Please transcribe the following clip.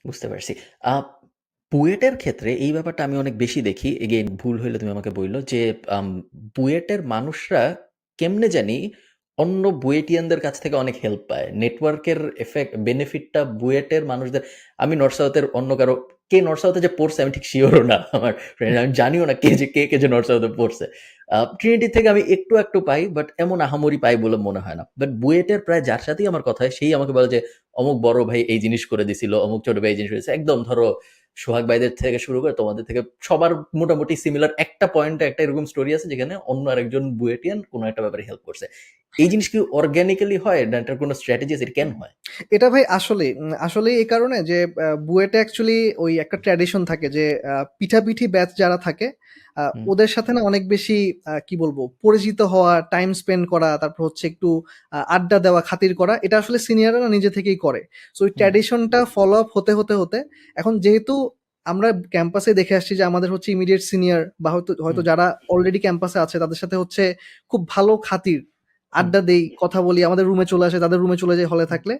বুঝতে পারছি। আ বুয়েটের ক্ষেত্রে এই ব্যাপারটা আমি অনেক বেশি দেখি। এগেইন ভুল হইলে তুমি আমাকে বইলো যে আম বুয়েটের মানুষরা কেমনে জানি অন্য বুয়েটিয়ানদের কাছ থেকে অনেক হেল্প পায়। নেটওয়ার্কের বেনিফিটটা বুয়েটের মানুষদের আমি নর্থ সাউথের অন্য কারো কে নর্থ সাউথে যে পড়ছে আমি ঠিক সিউরও না। আমার ফ্রেন্ড আমি জানিও না কে যে নর্থ সাউথে পড়ছে। ট্রিনিটি থেকে আমি একটু পাই বাট এমন আহামরি পাই বলে মনে হয় না। বাট বুয়েটের প্রায় যার সাথেই আমার কথা হয় সেই আমাকে বলে যে অমুক বড় ভাই এই জিনিস করে দিছিল, অমুক ছোট ভাই এই জিনিস করেছে। একদম ধরো সোহাগ ভাইদের থেকে শুরু করে তোমাদের থেকে সবার মোটামুটি সিমিলার একটা পয়েন্টে একটা এরকম স্টোরি আছে যেখানে অন্য আরেকজন বুয়েটিয়ান কোনো একটা ব্যাপারে হেল্প করছে। এই জিনিস কি অর্গানিক্যালি হয় না এটার কোনো স্ট্র্যাটেজি আছে? এটা কেন হয়? এটা ভাই আসলে এই কারণে যে বুয়েটে অ্যাকচুয়ালি ওই একটা ট্র্যাডিশন থাকে যে পিঠাপিঠি ব্যাচ যারা থাকে হুম, ওদের সাথে না অনেক বেশি কি বলবো পরিচিত হওয়া, টাইম স্পেন্ড করা, তারপর হচ্ছে একটু আড্ডা দেওয়া, খাতির করা, এটা আসলে সিনিয়ররা নিজে থেকেই করে। সো ওই হুম, ট্র্যাডিশনটা ফলো আপ হতে এখন যেহেতু আমরা ক্যাম্পাসে দেখে আসছি যে আমাদের হচ্ছে ইমিডিয়েট সিনিয়র বা হয়তো হয়তো হুম, যারা অলরেডি ক্যাম্পাসে আছে তাদের সাথে হচ্ছে খুব ভালো খাতির, হুম, আড্ডা দেই, কথা বলি, আমাদের রুমে চলে আসে, তাদের রুমে চলে যায় হলে হুম। থাকলে।